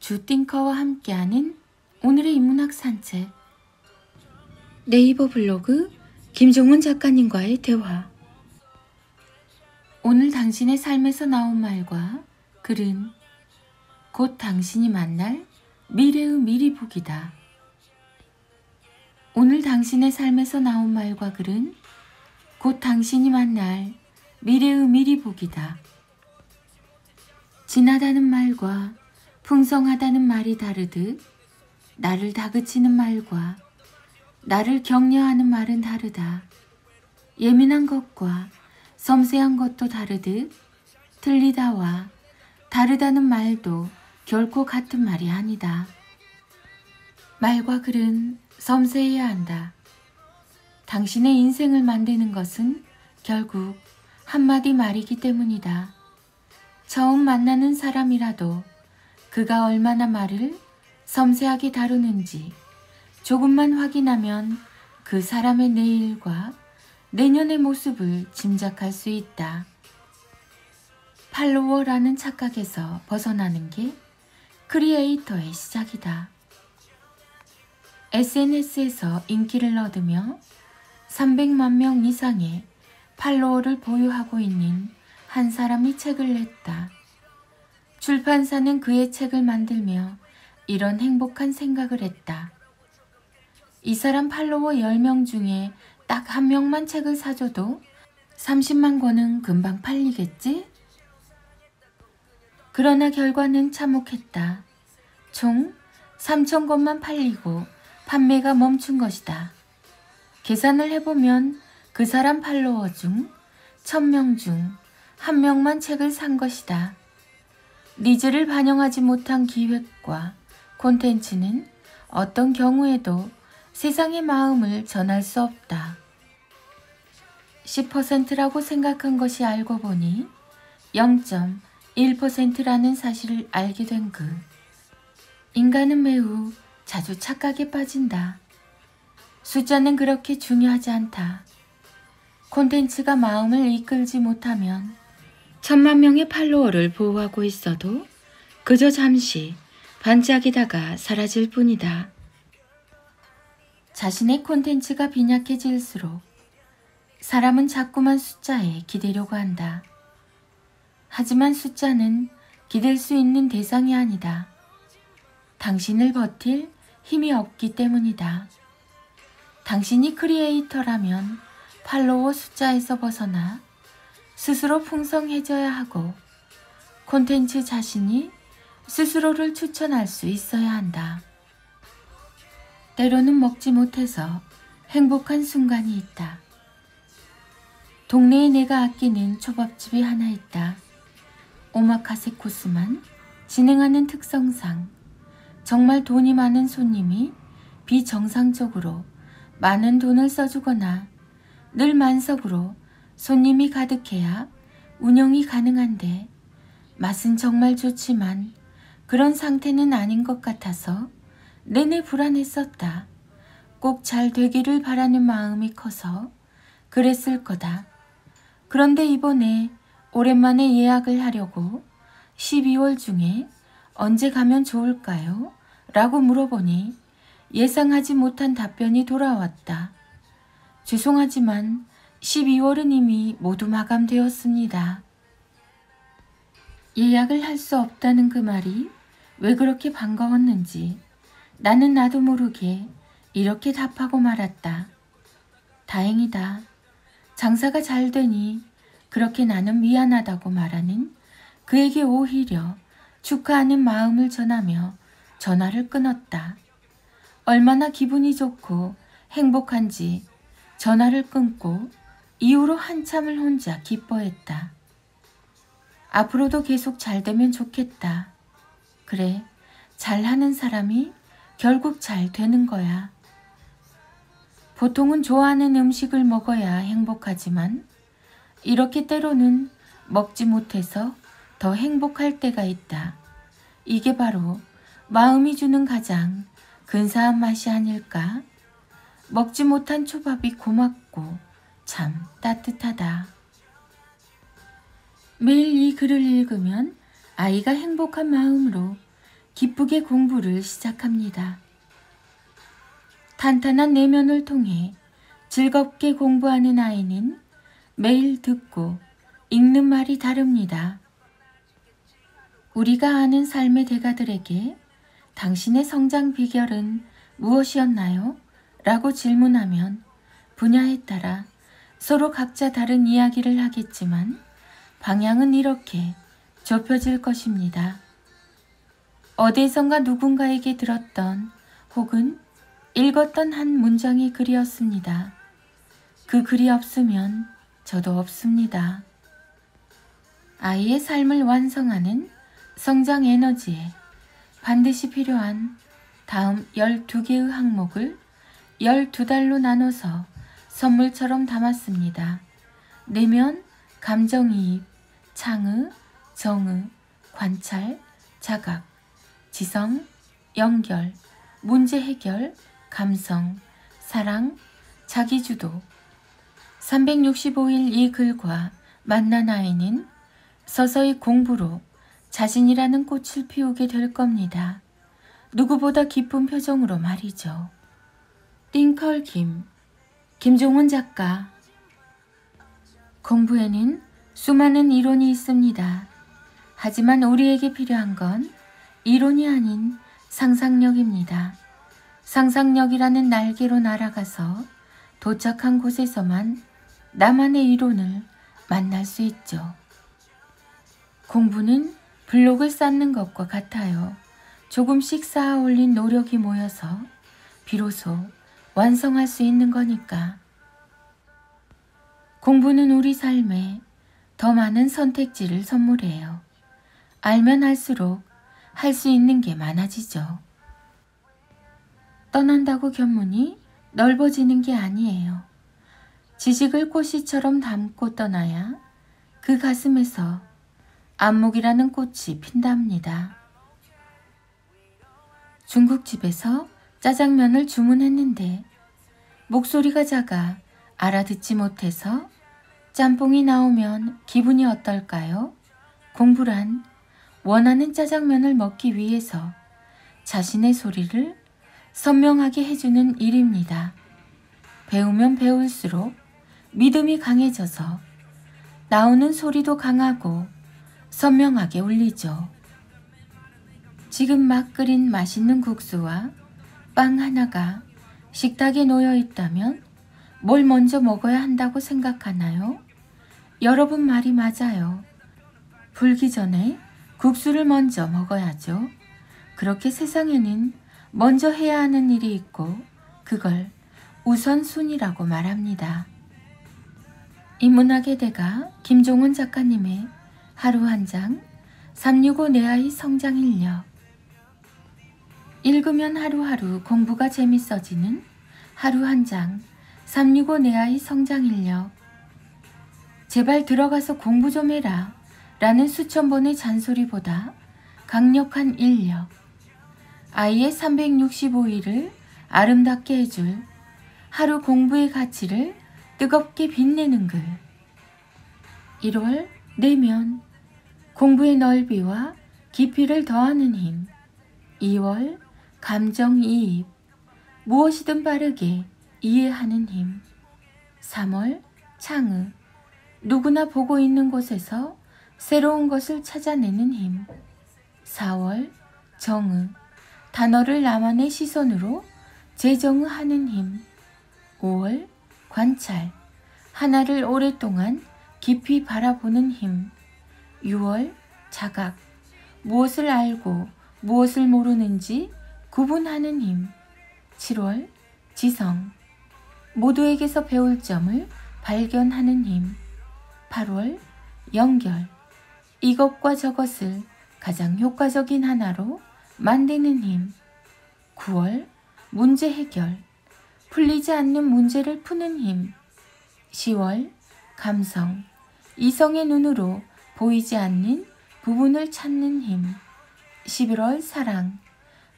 주띵커와 함께하는 오늘의 인문학 산책. 네이버 블로그 김종은 작가님과의 대화. 오늘 당신의 삶에서 나온 말과 글은 곧 당신이 만날 미래의 미리 보기다. 오늘 당신의 삶에서 나온 말과 글은 곧 당신이 만날 미래의 미리 보기다. 진하다는 말과 풍성하다는 말이 다르듯 나를 다그치는 말과 나를 격려하는 말은 다르다. 예민한 것과 섬세한 것도 다르듯 틀리다와 다르다는 말도 결코 같은 말이 아니다. 말과 글은 섬세해야 한다. 당신의 인생을 만드는 것은 결국 한마디 말이기 때문이다. 처음 만나는 사람이라도 그가 얼마나 말을 섬세하게 다루는지 조금만 확인하면 그 사람의 내일과 내년의 모습을 짐작할 수 있다. 팔로워라는 착각에서 벗어나는 게 크리에이터의 시작이다. SNS에서 인기를 얻으며 300만 명 이상의 팔로워를 보유하고 있는 한 사람이 책을 냈다. 출판사는 그의 책을 만들며 이런 행복한 생각을 했다. 이 사람 팔로워 10명 중에 딱 한 명만 책을 사줘도 30만 권은 금방 팔리겠지? 그러나 결과는 참혹했다. 총 3천 권만 팔리고 판매가 멈춘 것이다. 계산을 해보면 그 사람 팔로워 중 1000명 중 1명만 책을 산 것이다. 니즈를 반영하지 못한 기획과 콘텐츠는 어떤 경우에도 세상의 마음을 전할 수 없다. 10%라고 생각한 것이 알고 보니 0.1%라는 사실을 알게 된 그. 인간은 매우 자주 착각에 빠진다. 숫자는 그렇게 중요하지 않다. 콘텐츠가 마음을 이끌지 못하면 1000만 명의 팔로워를 보호하고 있어도 그저 잠시 반짝이다가 사라질 뿐이다. 자신의 콘텐츠가 빈약해질수록 사람은 자꾸만 숫자에 기대려고 한다. 하지만 숫자는 기댈 수 있는 대상이 아니다. 당신을 버틸 힘이 없기 때문이다. 당신이 크리에이터라면 팔로워 숫자에서 벗어나 스스로 풍성해져야 하고 콘텐츠 자신이 스스로를 추천할 수 있어야 한다. 때로는 먹지 못해서 행복한 순간이 있다. 동네에 내가 아끼는 초밥집이 하나 있다. 오마카세 코스만 진행하는 특성상 정말 돈이 많은 손님이 비정상적으로 많은 돈을 써주거나 늘 만석으로 손님이 가득해야 운영이 가능한데 맛은 정말 좋지만 그런 상태는 아닌 것 같아서 내내 불안했었다. 꼭 잘 되기를 바라는 마음이 커서 그랬을 거다. 그런데 이번에 오랜만에 예약을 하려고 12월 중에 언제 가면 좋을까요? 라고 물어보니 예상하지 못한 답변이 돌아왔다. 죄송하지만 12월은 이미 모두 마감되었습니다. 예약을 할 수 없다는 그 말이 왜 그렇게 반가웠는지 나는 나도 모르게 이렇게 답하고 말았다. 다행이다. 장사가 잘 되니 그렇게 나는 미안하다고 말하는 그에게 오히려 축하하는 마음을 전하며 전화를 끊었다. 얼마나 기분이 좋고 행복한지 전화를 끊고 이후로 한참을 혼자 기뻐했다. 앞으로도 계속 잘 되면 좋겠다. 그래, 잘하는 사람이 결국 잘 되는 거야. 보통은 좋아하는 음식을 먹어야 행복하지만 이렇게 때로는 먹지 못해서 더 행복할 때가 있다. 이게 바로 마음이 주는 가장 근사한 맛이 아닐까? 먹지 못한 초밥이 고맙고 참 따뜻하다. 매일 이 글을 읽으면 아이가 행복한 마음으로 기쁘게 공부를 시작합니다. 탄탄한 내면을 통해 즐겁게 공부하는 아이는 매일 듣고 읽는 말이 다릅니다. 우리가 아는 삶의 대가들에게 당신의 성장 비결은 무엇이었나요? 라고 질문하면 분야에 따라 서로 각자 다른 이야기를 하겠지만 방향은 이렇게 좁혀질 것입니다. 어디선가 누군가에게 들었던 혹은 읽었던 한 문장의 글이었습니다. 그 글이 없으면 저도 없습니다. 아이의 삶을 완성하는 성장 에너지에 반드시 필요한 다음 12개의 항목을 12달로 나눠서 선물처럼 담았습니다. 내면, 감정이입, 창의, 정의, 관찰, 자각, 지성, 연결, 문제 해결, 감성, 사랑, 자기주도. 365일 이 글과 만난 아이는 서서히 공부로 자신이라는 꽃을 피우게 될 겁니다. 누구보다 기쁜 표정으로 말이죠. 띵컬 김종훈 작가. 공부에는 수많은 이론이 있습니다. 하지만 우리에게 필요한 건 이론이 아닌 상상력입니다. 상상력이라는 날개로 날아가서 도착한 곳에서만 나만의 이론을 만날 수 있죠. 공부는 블록을 쌓는 것과 같아요. 조금씩 쌓아 올린 노력이 모여서 비로소 완성할 수 있는 거니까. 공부는 우리 삶에 더 많은 선택지를 선물해요. 알면 알수록 할 수 있는 게 많아지죠. 떠난다고 견문이 넓어지는 게 아니에요. 지식을 꽃씨처럼 담고 떠나야 그 가슴에서 안목이라는 꽃이 핀답니다. 중국집에서 짜장면을 주문했는데 목소리가 작아 알아듣지 못해서 짬뽕이 나오면 기분이 어떨까요? 공부란 원하는 짜장면을 먹기 위해서 자신의 소리를 선명하게 해주는 일입니다. 배우면 배울수록 믿음이 강해져서 나오는 소리도 강하고 선명하게 울리죠. 지금 막 끓인 맛있는 국수와 빵 하나가 식탁에 놓여 있다면 뭘 먼저 먹어야 한다고 생각하나요? 여러분 말이 맞아요. 불기 전에 국수를 먼저 먹어야죠. 그렇게 세상에는 먼저 해야 하는 일이 있고 그걸 우선순위라고 말합니다. 인문학의 대가 김종훈 작가님의 하루 한 장 365 내 아이 성장 인력. 읽으면 하루하루 공부가 재밌어지는 하루 한 장 365 내 아이 성장 인력. 제발 들어가서 공부 좀 해라 라는 수천 번의 잔소리보다 강력한 인력. 아이의 365일을 아름답게 해줄 하루 공부의 가치를 뜨겁게 빛내는 글. 1월 내면, 공부의 넓이와 깊이를 더하는 힘. 2월 감정이입, 무엇이든 빠르게 이해하는 힘. 3월 창의, 누구나 보고 있는 곳에서 새로운 것을 찾아내는 힘. 4월 정의, 단어를 나만의 시선으로 재정의하는 힘. 5월 관찰, 하나를 오랫동안 깊이 바라보는 힘. 6월 자각, 무엇을 알고 무엇을 모르는지 구분하는 힘. 7월 지성, 모두에게서 배울 점을 발견하는 힘. 8월 연결, 이것과 저것을 가장 효과적인 하나로 만드는 힘. 9월 문제 해결, 풀리지 않는 문제를 푸는 힘. 10월 감성, 이성의 눈으로 보이지 않는 부분을 찾는 힘. 11월 사랑,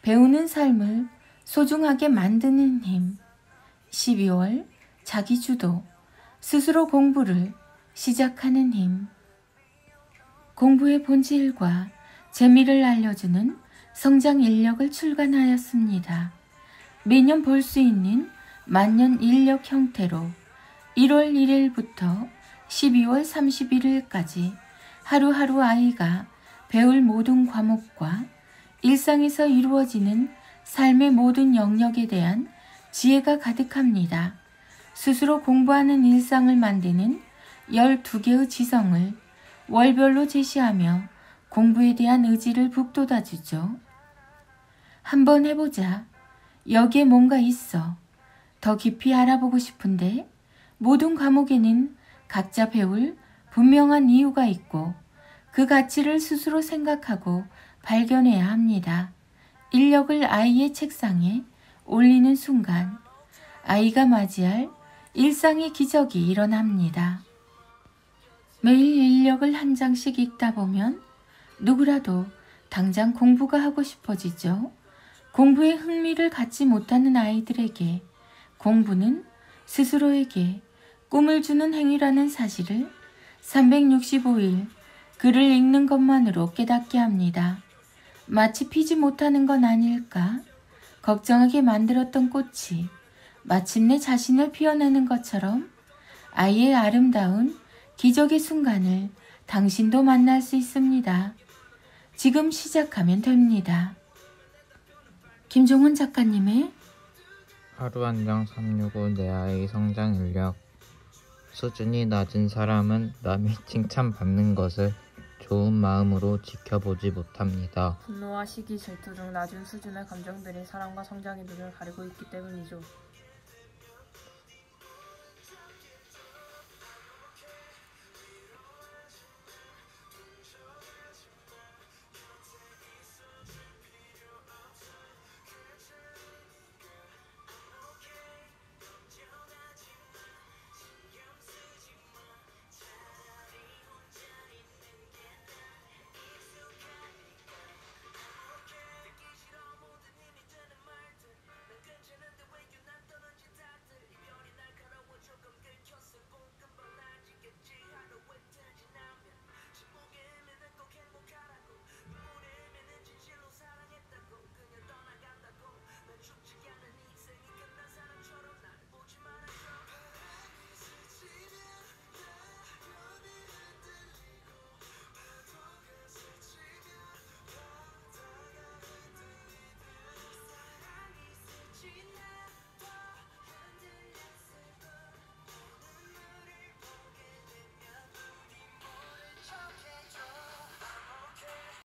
배우는 삶을 소중하게 만드는 힘. 12월 자기주도, 스스로 공부를 시작하는 힘. 공부의 본질과 재미를 알려주는 성장 인력을 출간하였습니다. 매년 볼 수 있는 만년 인력 형태로 1월 1일부터 12월 31일까지 하루하루 아이가 배울 모든 과목과 일상에서 이루어지는 삶의 모든 영역에 대한 지혜가 가득합니다. 스스로 공부하는 일상을 만드는 12개의 지성을 월별로 제시하며 공부에 대한 의지를 북돋아주죠. 한번 해보자. 여기에 뭔가 있어. 더 깊이 알아보고 싶은데 모든 과목에는 각자 배울 분명한 이유가 있고 그 가치를 스스로 생각하고 발견해야 합니다. 인력을 아이의 책상에 올리는 순간 아이가 맞이할 일상의 기적이 일어납니다. 매일 인력을 한 장씩 읽다 보면 누구라도 당장 공부가 하고 싶어지죠. 공부에 흥미를 갖지 못하는 아이들에게 공부는 스스로에게 꿈을 주는 행위라는 사실을 365일 글을 읽는 것만으로 깨닫게 합니다. 마치 피지 못하는 건 아닐까? 걱정하게 만들었던 꽃이 마침내 자신을 피워내는 것처럼 아이의 아름다운 기적의 순간을 당신도 만날 수 있습니다. 지금 시작하면 됩니다. 김종훈 작가님의 하루 한 장 365 내 아이 성장 인력. 수준이 낮은 사람은 남이 칭찬받는 것을 좋은 마음으로 지켜보지 못합니다. 분노와 시기, 질투 등 낮은 수준의 감정들이 사람과 성장의 눈을 가리고 있기 때문이죠.